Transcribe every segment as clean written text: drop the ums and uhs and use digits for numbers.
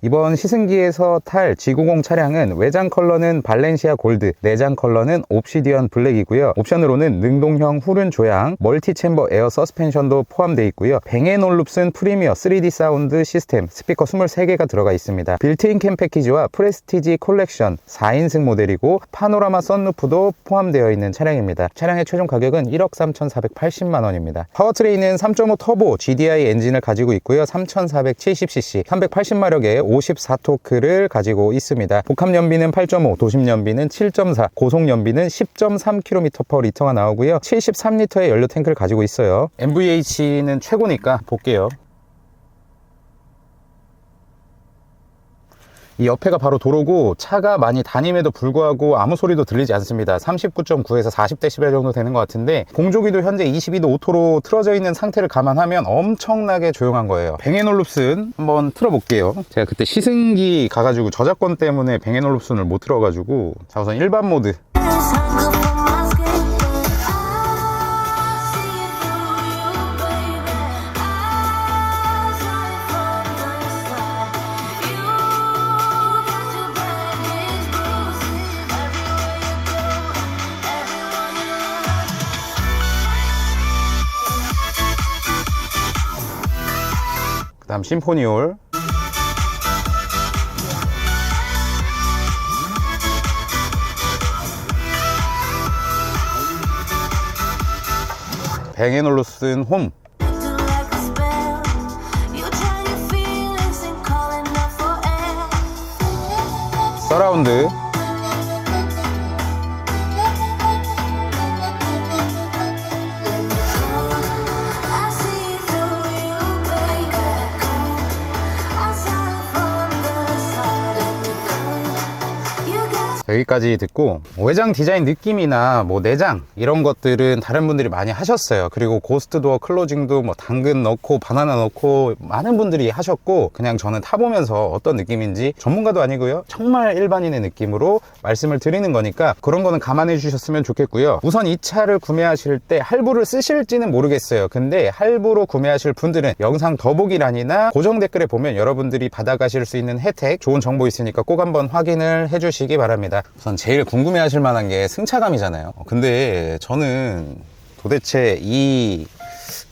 이번 시승기에서 탈 G90 차량은 외장 컬러는 발렌시아 골드, 내장 컬러는 옵시디언 블랙이고요. 옵션으로는 능동형 후륜 조향, 멀티 챔버 에어 서스펜션도 포함되어 있고요. 뱅앤올룹슨 프리미어 3D 사운드 시스템, 스피커 23개가 들어가 있습니다. 빌트인 캠 패키지와 프레스티지 콜렉션 4인승 모델이고 파노라마 썬루프도 포함되어 있는 차량입니다. 차량의 최종 가격은 1억 3,480만 원입니다. 파워트레인은 3.5 터보 GDI 엔진을 가지고 있고요. 3,470cc, 380마력의 54토크를 가지고 있습니다. 복합 연비는 8.5, 도심 연비는 7.4, 고속 연비는 10.3km/L가 나오고요. 73L의 연료 탱크를 가지고 있어요. NVH는 최고니까 볼게요. 이 옆에가 바로 도로고 차가 많이 다님에도 불구하고 아무 소리도 들리지 않습니다. 39.9에서 40dB 정도 되는 것 같은데 공조기도 현재 22도 오토로 틀어져 있는 상태를 감안하면 엄청나게 조용한 거예요. 뱅앤올룹슨 한번 틀어볼게요. 제가 그때 시승기 가가지고 저작권 때문에 뱅앤올룹슨을 못 틀어가지고, 자, 우선 일반 모드. 그 다음 심포니올. 뱅앤올룹슨 홈. 서라운드. 여기까지 듣고, 외장 디자인 느낌이나 뭐 내장 이런 것들은 다른 분들이 많이 하셨어요. 그리고 고스트 도어 클로징도 뭐 당근 넣고 바나나 넣고 많은 분들이 하셨고, 그냥 저는 타보면서 어떤 느낌인지, 전문가도 아니고요, 정말 일반인의 느낌으로 말씀을 드리는 거니까 그런 거는 감안해 주셨으면 좋겠고요. 우선 이 차를 구매하실 때 할부를 쓰실지는 모르겠어요. 근데 할부로 구매하실 분들은 영상 더보기란이나 고정 댓글에 보면 여러분들이 받아가실 수 있는 혜택, 좋은 정보 있으니까 꼭 한번 확인을 해 주시기 바랍니다. 우선 제일 궁금해 하실 만한 게 승차감이잖아요. 근데 저는 도대체 이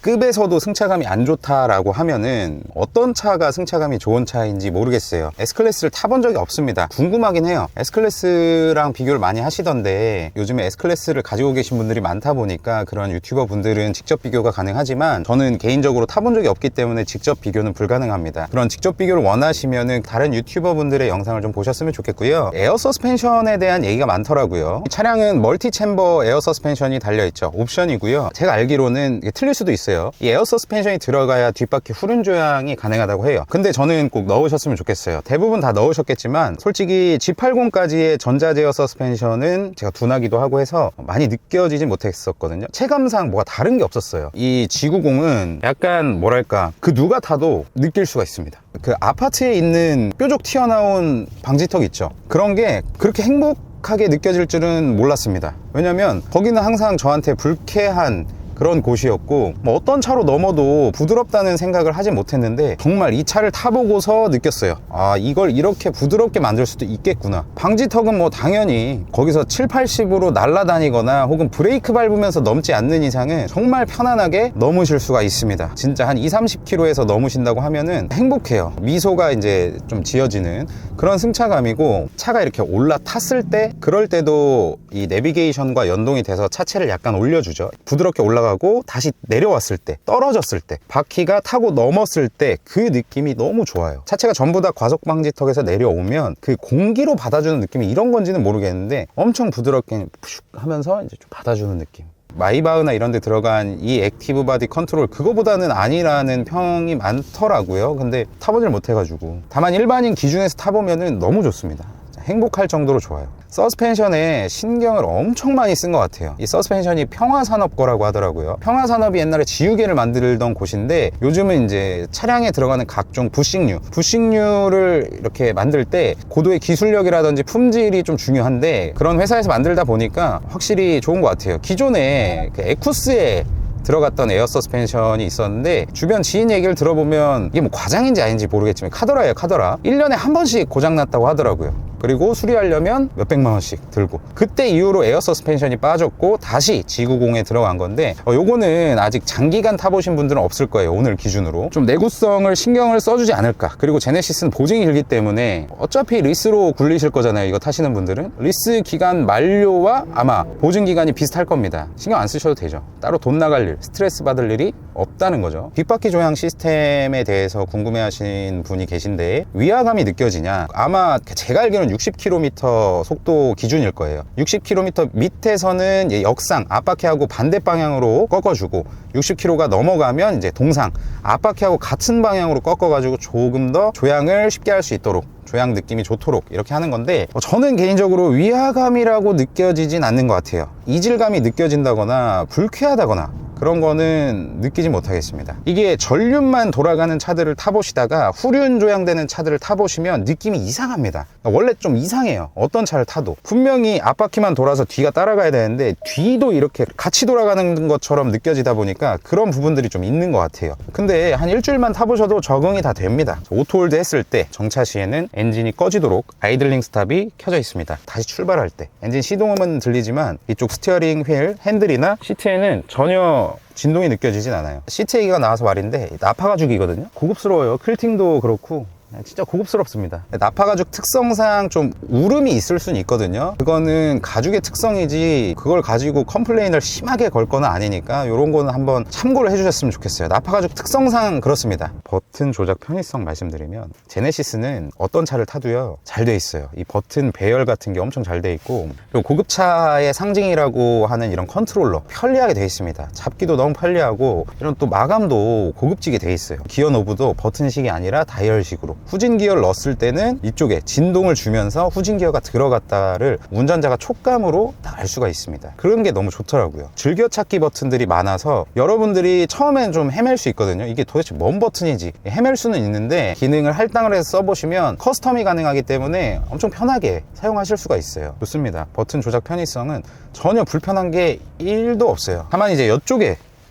급에서도 승차감이 안 좋다라고 하면은 어떤 차가 승차감이 좋은 차인지 모르겠어요. S클래스를 타본 적이 없습니다. 궁금하긴 해요. S클래스랑 비교를 많이 하시던데 요즘에 S클래스를 가지고 계신 분들이 많다 보니까 그런 유튜버 분들은 직접 비교가 가능하지만 저는 개인적으로 타본 적이 없기 때문에 직접 비교는 불가능합니다. 그런 직접 비교를 원하시면은 다른 유튜버 분들의 영상을 좀 보셨으면 좋겠고요. 에어 서스펜션에 대한 얘기가 많더라고요. 이 차량은 멀티 챔버 에어 서스펜션이 달려있죠. 옵션이고요. 제가 알기로는 틀릴 수도 있어요. 이 에어 서스펜션이 들어가야 뒷바퀴 후륜 조향이 가능하다고 해요. 근데 저는 꼭 넣으셨으면 좋겠어요. 대부분 다 넣으셨겠지만 솔직히 G80까지의 전자 제어 서스펜션은 제가 둔하기도 하고 해서 많이 느껴지진 못했었거든요. 체감상 뭐가 다른 게 없었어요. 이 G90은 약간 뭐랄까, 그 누가 타도 느낄 수가 있습니다. 그 아파트에 있는 뾰족 튀어나온 방지턱 있죠. 그런 게 그렇게 행복하게 느껴질 줄은 몰랐습니다. 왜냐면 거기는 항상 저한테 불쾌한 그런 곳이었고, 뭐 어떤 차로 넘어도 부드럽다는 생각을 하지 못했는데 정말 이 차를 타보고서 느꼈어요. 아, 이걸 이렇게 부드럽게 만들 수도 있겠구나. 방지턱은 뭐 당연히 거기서 7, 80으로 날아다니거나 혹은 브레이크 밟으면서 넘지 않는 이상은 정말 편안하게 넘으실 수가 있습니다. 진짜 한 2, 30km에서 넘으신다고 하면은 행복해요. 미소가 이제 좀 지어지는 그런 승차감이고, 차가 이렇게 올라탔을 때, 그럴 때도 이 내비게이션과 연동이 돼서 차체를 약간 올려주죠. 부드럽게 올라가고 다시 내려왔을 때, 떨어졌을 때, 바퀴가 타고 넘었을 때 그 느낌이 너무 좋아요. 차체가 전부 다 과속 방지턱에서 내려오면 그 공기로 받아주는 느낌이 이런 건지는 모르겠는데 엄청 부드럽게 푸슉 하면서 이제 좀 받아주는 느낌. 마이바흐나 이런 데 들어간 이 액티브 바디 컨트롤, 그거보다는 아니라는 평이 많더라고요. 근데 타보질 못해가지고. 다만 일반인 기준에서 타보면은 너무 좋습니다. 행복할 정도로 좋아요. 서스펜션에 신경을 엄청 많이 쓴 것 같아요. 이 서스펜션이 평화산업 거라고 하더라고요. 평화산업이 옛날에 지우개를 만들던 곳인데 요즘은 이제 차량에 들어가는 각종 부식류를 이렇게 만들 때 고도의 기술력이라든지 품질이 좀 중요한데, 그런 회사에서 만들다 보니까 확실히 좋은 것 같아요. 기존에 그 에쿠스에 들어갔던 에어 서스펜션이 있었는데, 주변 지인 얘기를 들어보면 이게 뭐 과장인지 아닌지 모르겠지만 카더라예요, 카더라. 1년에 한 번씩 고장났다고 하더라고요. 그리고 수리하려면 몇백만 원씩 들고, 그때 이후로 에어 서스펜션이 빠졌고 다시 G90에 들어간 건데, 요거는 아직 장기간 타보신 분들은 없을 거예요. 오늘 기준으로 좀 내구성을 신경을 써주지 않을까. 그리고 제네시스는 보증이 길기 때문에 어차피 리스로 굴리실 거잖아요. 이거 타시는 분들은 리스 기간 만료와 아마 보증 기간이 비슷할 겁니다. 신경 안 쓰셔도 되죠. 따로 돈 나갈 일, 스트레스 받을 일이 없다는 거죠. 뒷바퀴 조향 시스템에 대해서 궁금해 하신 분이 계신데, 위화감이 느껴지냐? 아마 제가 알기로는 60km 속도 기준일 거예요. 60km 밑에서는 역상 앞바퀴하고 반대 방향으로 꺾어주고, 60km가 넘어가면 이제 동상 앞바퀴하고 같은 방향으로 꺾어가지고 조금 더 조향을 쉽게 할 수 있도록, 조향 느낌이 좋도록 이렇게 하는 건데, 저는 개인적으로 위화감이라고 느껴지진 않는 것 같아요. 이질감이 느껴진다거나 불쾌하다거나 그런 거는 느끼지 못하겠습니다. 이게 전륜만 돌아가는 차들을 타보시다가 후륜 조향되는 차들을 타보시면 느낌이 이상합니다. 원래 좀 이상해요. 어떤 차를 타도 분명히 앞바퀴만 돌아서 뒤가 따라가야 되는데 뒤도 이렇게 같이 돌아가는 것처럼 느껴지다 보니까 그런 부분들이 좀 있는 것 같아요. 근데 한 일주일만 타보셔도 적응이 다 됩니다. 오토홀드 했을 때 정차 시에는 엔진이 꺼지도록 아이들링 스탑이 켜져 있습니다. 다시 출발할 때 엔진 시동음은 들리지만 이쪽 스티어링 휠, 핸들이나 시트에는 전혀 진동이 느껴지진 않아요. 시트 얘기가 나와서 말인데, 나파 가죽이거든요. 고급스러워요. 클팅도 그렇고 진짜 고급스럽습니다. 나파 가죽 특성상 좀 울음이 있을 수는 있거든요. 그거는 가죽의 특성이지 그걸 가지고 컴플레인을 심하게 걸 거는 아니니까 이런 거는 한번 참고를 해주셨으면 좋겠어요. 나파 가죽 특성상 그렇습니다. 버튼 조작 편의성 말씀드리면, 제네시스는 어떤 차를 타도요 잘 돼 있어요. 이 버튼 배열 같은 게 엄청 잘 돼 있고, 그리고 고급차의 상징이라고 하는 이런 컨트롤러 편리하게 돼 있습니다. 잡기도 너무 편리하고, 이런 또 마감도 고급지게 돼 있어요. 기어 노브도 버튼식이 아니라 다이얼식으로, 후진 기어를 넣었을 때는 이쪽에 진동을 주면서 후진 기어가 들어갔다를 운전자가 촉감으로 딱 알 수가 있습니다. 그런 게 너무 좋더라고요. 즐겨찾기 버튼들이 많아서 여러분들이 처음엔 좀 헤맬 수 있거든요. 이게 도대체 뭔 버튼이지 헤맬 수는 있는데, 기능을 할당을 해서 써보시면 커스텀이 가능하기 때문에 엄청 편하게 사용하실 수가 있어요. 좋습니다. 버튼 조작 편의성은 전혀 불편한 게 1도 없어요. 다만 이제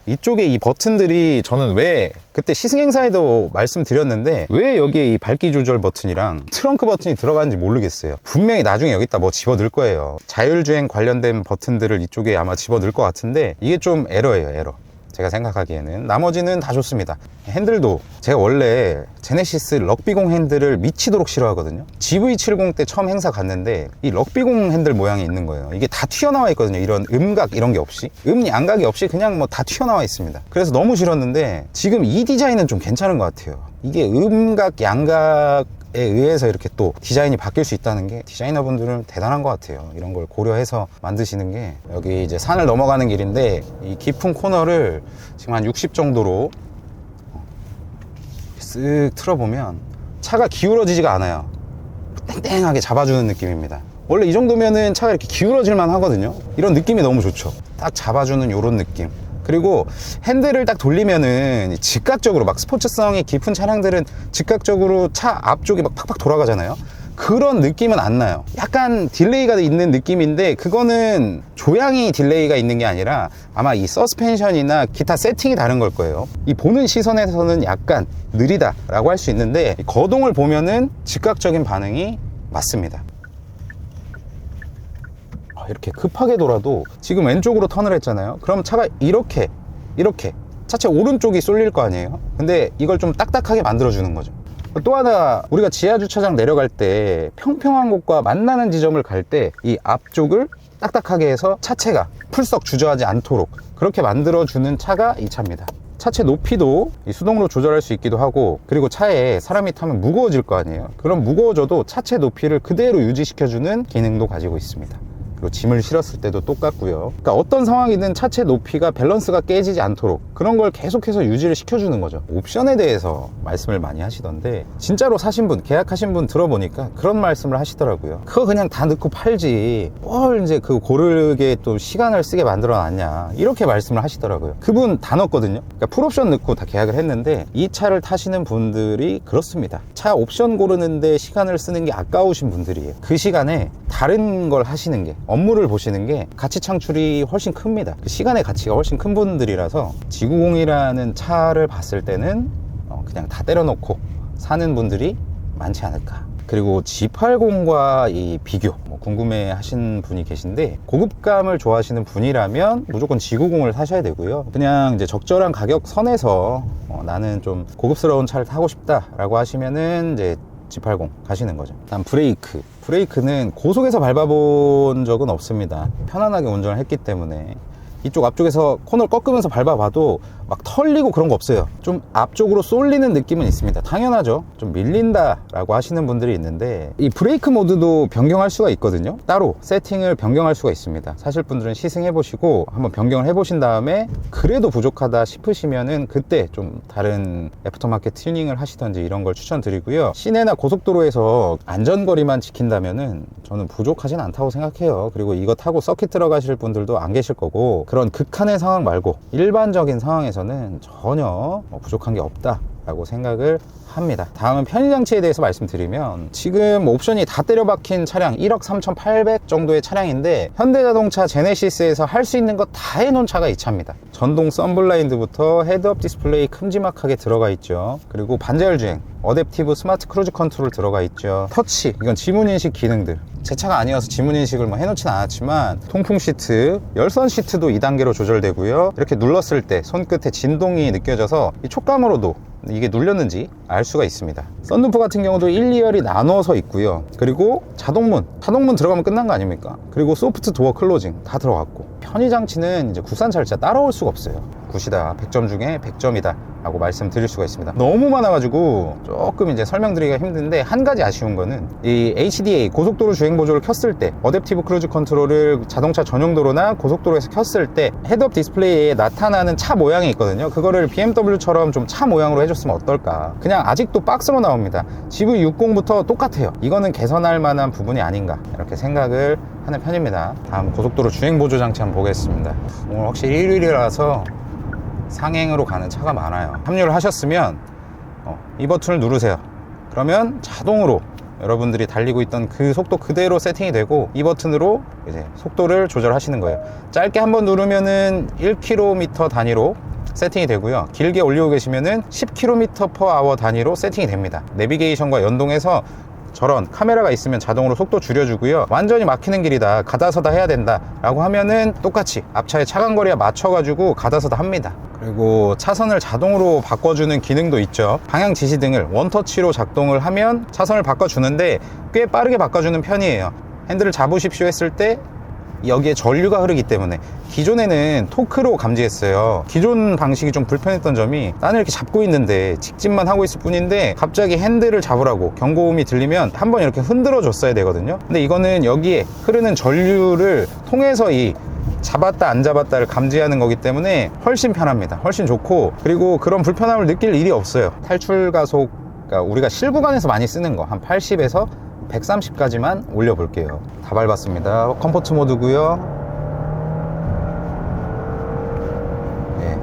이쪽에 이 버튼들이, 저는 왜 그때 시승행사에도 말씀드렸는데 왜 여기에 이 밝기 조절 버튼이랑 트렁크 버튼이 들어가는지 모르겠어요. 분명히 나중에 여기다 뭐 집어넣을 거예요. 자율주행 관련된 버튼들을 이쪽에 아마 집어넣을 것 같은데, 이게 좀 에러예요, 에러. 제가 생각하기에는. 나머지는 다 좋습니다. 핸들도 제가 원래 제네시스 럭비공 핸들을 미치도록 싫어하거든요. GV70 때 처음 행사 갔는데 이 럭비공 핸들 모양이 있는 거예요. 이게 다 튀어나와 있거든요. 이런 음각 이런 게 없이, 양각이 없이 그냥 뭐 다 튀어나와 있습니다. 그래서 너무 싫었는데, 지금 이 디자인은 좀 괜찮은 것 같아요. 이게 음각 양각 에 의해서 이렇게 또 디자인이 바뀔 수 있다는 게 디자이너분들은 대단한 것 같아요. 이런 걸 고려해서 만드시는 게. 여기 이제 산을 넘어가는 길인데, 이 깊은 코너를 지금 한 60 정도로 쓱 틀어보면 차가 기울어지지가 않아요. 땡땡하게 잡아주는 느낌입니다. 원래 이 정도면은 차가 이렇게 기울어질만 하거든요. 이런 느낌이 너무 좋죠. 딱 잡아주는 이런 느낌. 그리고 핸들을 딱 돌리면은 즉각적으로, 막 스포츠성이 깊은 차량들은 즉각적으로 차 앞쪽이 막 팍팍 돌아가잖아요. 그런 느낌은 안 나요. 약간 딜레이가 있는 느낌인데, 그거는 조향이 딜레이가 있는 게 아니라 아마 이 서스펜션이나 기타 세팅이 다른 걸 거예요. 이 보는 시선에서는 약간 느리다라고 할 수 있는데, 거동을 보면은 즉각적인 반응이 맞습니다. 이렇게 급하게 돌아도, 지금 왼쪽으로 턴을 했잖아요. 그럼 차가 이렇게 차체 오른쪽이 쏠릴 거 아니에요. 근데 이걸 좀 딱딱하게 만들어 주는 거죠. 또 하나, 우리가 지하 주차장 내려갈 때 평평한 곳과 만나는 지점을 갈 때 이 앞쪽을 딱딱하게 해서 차체가 풀썩 주저하지 않도록 그렇게 만들어 주는 차가 이 차입니다. 차체 높이도 이 수동으로 조절할 수 있기도 하고, 그리고 차에 사람이 타면 무거워질 거 아니에요. 그럼 무거워져도 차체 높이를 그대로 유지시켜주는 기능도 가지고 있습니다. 그리고 짐을 실었을 때도 똑같고요. 그러니까 어떤 상황이든 차체 높이가 밸런스가 깨지지 않도록 그런 걸 계속해서 유지를 시켜주는 거죠. 옵션에 대해서 말씀을 많이 하시던데, 진짜로 사신 분, 계약하신 분 들어보니까 그런 말씀을 하시더라고요. 그거 그냥 다 넣고 팔지 뭘 이제 그 고르게 또 시간을 쓰게 만들어 놨냐, 이렇게 말씀을 하시더라고요. 그분 다 넣었거든요. 그러니까 풀옵션 넣고 다 계약을 했는데, 이 차를 타시는 분들이 그렇습니다. 차 옵션 고르는데 시간을 쓰는 게 아까우신 분들이에요. 그 시간에 다른 걸 하시는 게 업무를 보시는 게 가치 창출이 훨씬 큽니다. 시간의 가치가 훨씬 큰 분들이라서 G90이라는 차를 봤을 때는 그냥 다 때려놓고 사는 분들이 많지 않을까. 그리고 G80과 이 비교 궁금해 하신 분이 계신데, 고급감을 좋아하시는 분이라면 무조건 G90을 사셔야 되고요. 그냥 이제 적절한 가격 선에서 나는 좀 고급스러운 차를 타고 싶다 라고 하시면은 이제 G80 가시는 거죠. 다음 브레이크는 고속에서 밟아본 적은 없습니다. 편안하게 운전을 했기 때문에. 이쪽 앞쪽에서 코너를 꺾으면서 밟아봐도 막 털리고 그런 거 없어요. 좀 앞쪽으로 쏠리는 느낌은 있습니다. 당연하죠. 좀 밀린다 라고 하시는 분들이 있는데, 이 브레이크 모드도 변경할 수가 있거든요. 따로 세팅을 변경할 수가 있습니다. 사실 분들은 시승해 보시고 한번 변경을 해 보신 다음에 그래도 부족하다 싶으시면은 그때 좀 다른 애프터마켓 튜닝을 하시던지 이런 걸 추천드리고요. 시내나 고속도로에서 안전거리만 지킨다면은 저는 부족하진 않다고 생각해요. 그리고 이거 타고 서킷 들어가실 분들도 안 계실 거고, 그런 극한의 상황 말고 일반적인 상황에서는 전혀 부족한 게 없다 라고 생각을 합니다. 다음은 편의장치에 대해서 말씀드리면, 지금 옵션이 다 때려박힌 차량 1억 3,800 정도의 차량인데, 현대자동차 제네시스에서 할 수 있는 거 다 해놓은 차가 이 차입니다. 전동 썬블라인드부터 헤드업 디스플레이 큼지막하게 들어가 있죠. 그리고 반자율 주행, 어댑티브 스마트 크루즈 컨트롤 들어가 있죠. 터치, 이건 지문인식 기능들. 제 차가 아니어서 지문인식을 해놓진 않았지만, 통풍 시트, 열선 시트도 2단계로 조절되고요. 이렇게 눌렀을 때 손끝에 진동이 느껴져서 이 촉감으로도 이게 눌렸는지 알 수가 있습니다. 썬루프 같은 경우도 1, 2열이 나눠서 있고요. 그리고 자동문 들어가면 끝난 거 아닙니까? 그리고 소프트 도어 클로징 다 들어갔고, 편의장치는 이제 국산차를 진짜 따라올 수가 없어요. 굿이다, 100점 중에 100점이다 라고 말씀드릴 수가 있습니다. 너무 많아가지고 조금 이제 설명드리기가 힘든데, 한 가지 아쉬운 거는 이 HDA 고속도로 주행 보조를 켰을 때, 어댑티브 크루즈 컨트롤을 자동차 전용도로나 고속도로에서 켰을 때 헤드업 디스플레이에 나타나는 차 모양이 있거든요. 그거를 BMW처럼 좀 차 모양으로 해줬으면 어떨까. 그냥 아직도 박스로 나옵니다. GV60부터 똑같아요. 이거는 개선할 만한 부분이 아닌가, 이렇게 생각을 하는 편입니다. 다음 고속도로 주행 보조 장치 한번 보겠습니다. 오늘 확실히 일요일이라서 상행으로 가는 차가 많아요. 합류를 하셨으면 이 버튼을 누르세요. 그러면 자동으로 여러분들이 달리고 있던 그 속도 그대로 세팅이 되고, 이 버튼으로 이제 속도를 조절하시는 거예요. 짧게 한번 누르면은 1km 단위로 세팅이 되고요. 길게 올리고 계시면은 10km/h 단위로 세팅이 됩니다. 내비게이션과 연동해서 저런 카메라가 있으면 자동으로 속도 줄여주고요. 완전히 막히는 길이다, 가다서다 해야 된다 라고 하면은 똑같이 앞차의 차간거리에 맞춰가지고 가다서다 합니다. 그리고 차선을 자동으로 바꿔주는 기능도 있죠. 방향 지시등을 원터치로 작동을 하면 차선을 바꿔주는데 꽤 빠르게 바꿔주는 편이에요. 핸들을 잡으십시오 했을 때 여기에 전류가 흐르기 때문에, 기존에는 토크로 감지했어요. 기존 방식이 좀 불편했던 점이, 나는 이렇게 잡고 있는데 직진만 하고 있을 뿐인데 갑자기 핸들을 잡으라고 경고음이 들리면 한번 이렇게 흔들어 줬어야 되거든요. 근데 이거는 여기에 흐르는 전류를 통해서 이 잡았다 안 잡았다를 감지하는 거기 때문에 훨씬 편합니다. 훨씬 좋고, 그리고 그런 불편함을 느낄 일이 없어요. 탈출 가속, 그러니까 우리가 실구간에서 많이 쓰는 거 한 80에서 130까지만 올려볼게요. 다 밟았습니다. 컴포트 모드고요. 예.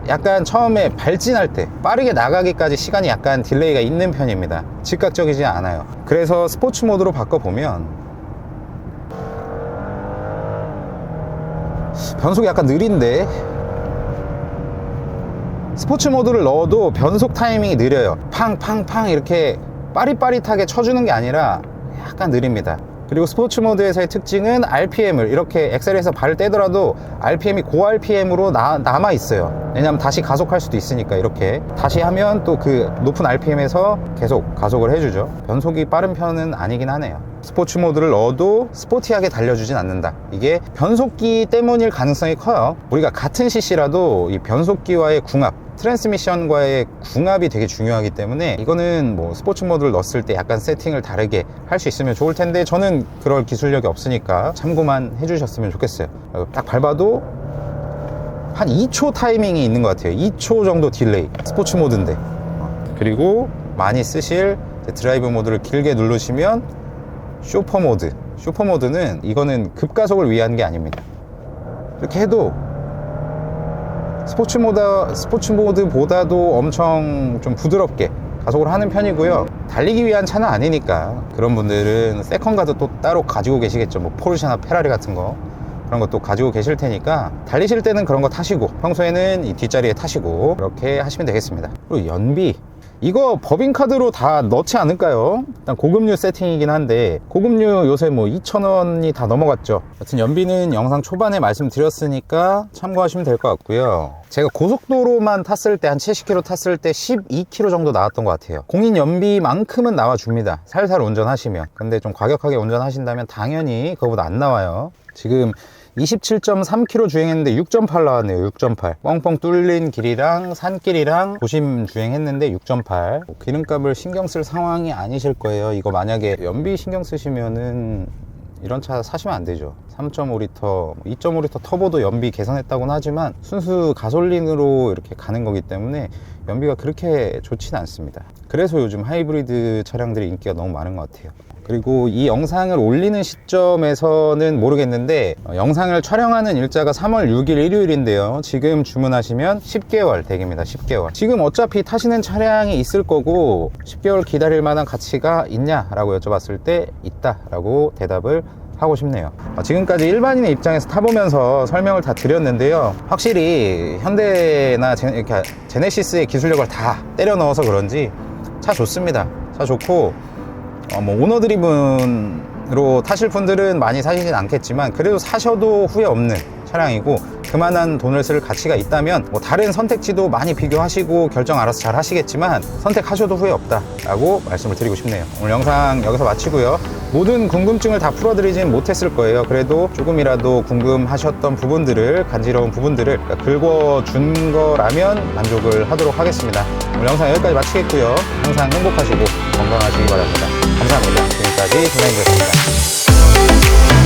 약간 처음에 발진할 때 빠르게 나가기까지 시간이 약간 딜레이가 있는 편입니다. 즉각적이지 않아요. 그래서 스포츠 모드로 바꿔보면 변속이 약간 느린데, 스포츠 모드를 넣어도 변속 타이밍이 느려요. 팡팡팡 이렇게 빠릿빠릿하게 쳐주는 게 아니라 약간 느립니다. 그리고 스포츠 모드에서의 특징은 RPM을 이렇게 엑셀에서 발을 떼더라도 RPM이 고 RPM으로 남아 있어요. 왜냐면 다시 가속할 수도 있으니까. 이렇게 다시 하면 또 그 높은 RPM에서 계속 가속을 해주죠. 변속이 빠른 편은 아니긴 하네요. 스포츠 모드를 넣어도 스포티하게 달려주진 않는다. 이게 변속기 때문일 가능성이 커요. 우리가 같은 CC라도 이 변속기와의 궁합, 트랜스미션과의 궁합이 되게 중요하기 때문에, 이거는 뭐 스포츠 모드를 넣었을 때 약간 세팅을 다르게 할 수 있으면 좋을 텐데, 저는 그럴 기술력이 없으니까 참고만 해주셨으면 좋겠어요. 딱 밟아도 한 2초 타이밍이 있는 것 같아요. 2초 정도 딜레이. 스포츠 모드인데. 그리고 많이 쓰실 드라이브 모드를 길게 누르시면 쇼퍼 모드. 쇼퍼 모드는 이거는 급가속을 위한 게 아닙니다. 이렇게 해도 스포츠 모드보다도 엄청 좀 부드럽게 가속을 하는 편이고요. 달리기 위한 차는 아니니까 그런 분들은 세컨카도 또 따로 가지고 계시겠죠. 뭐 포르쉐나 페라리 같은 거 그런 것도 가지고 계실 테니까 달리실 때는 그런 거 타시고 평소에는 이 뒷자리에 타시고 그렇게 하시면 되겠습니다. 그리고 연비, 이거 법인카드로 다 넣지 않을까요? 일단 고급류 세팅이긴 한데 고급류 요새 뭐 2,000원이 다 넘어갔죠. 여튼 연비는 영상 초반에 말씀드렸으니까 참고하시면 될 것 같고요. 제가 고속도로만 탔을 때 한 70km 탔을 때 12km 정도 나왔던 것 같아요. 공인 연비만큼은 나와줍니다. 살살 운전하시면. 근데 좀 과격하게 운전하신다면 당연히 그거보다 안 나와요. 지금 27.3km 주행했는데 6.8 나왔네요. 6.8. 뻥뻥 뚫린 길이랑 산길이랑 도심 주행했는데 6.8. 기름값을 신경 쓸 상황이 아니실 거예요. 이거 만약에 연비 신경 쓰시면은 이런 차 사시면 안 되죠. 3.5L, 2.5L 터보도 연비 개선했다고는 하지만 순수 가솔린으로 이렇게 가는 거기 때문에 연비가 그렇게 좋지는 않습니다. 그래서 요즘 하이브리드 차량들이 인기가 너무 많은 것 같아요. 그리고 이 영상을 올리는 시점에서는 모르겠는데 영상을 촬영하는 일자가 3월 6일 일요일인데요. 지금 주문하시면 10개월 댁입니다. 10개월. 지금 어차피 타시는 차량이 있을 거고 10개월 기다릴 만한 가치가 있냐라고 여쭤봤을 때 있다라고 대답을 하고 싶네요. 지금까지 일반인의 입장에서 타보면서 설명을 다 드렸는데요. 확실히 현대나 제네시스의 기술력을 다 때려 넣어서 그런지 차 좋습니다. 차 좋고 뭐 오너 드리븐으로 타실 분들은 많이 사시진 않겠지만 그래도 사셔도 후회 없는 차량이고 그만한 돈을 쓸 가치가 있다면 뭐 다른 선택지도 많이 비교하시고 결정 알아서 잘 하시겠지만 선택하셔도 후회 없다 라고 말씀을 드리고 싶네요. 오늘 영상 여기서 마치고요. 모든 궁금증을 다 풀어드리진 못했을 거예요. 그래도 조금이라도 궁금하셨던 부분들을, 간지러운 부분들을 긁어준 거라면 만족을 하도록 하겠습니다. 오늘 영상 여기까지 마치겠고요. 항상 행복하시고 건강하시기 바랍니다. 감사합니다. 지금까지 김현이었습니다.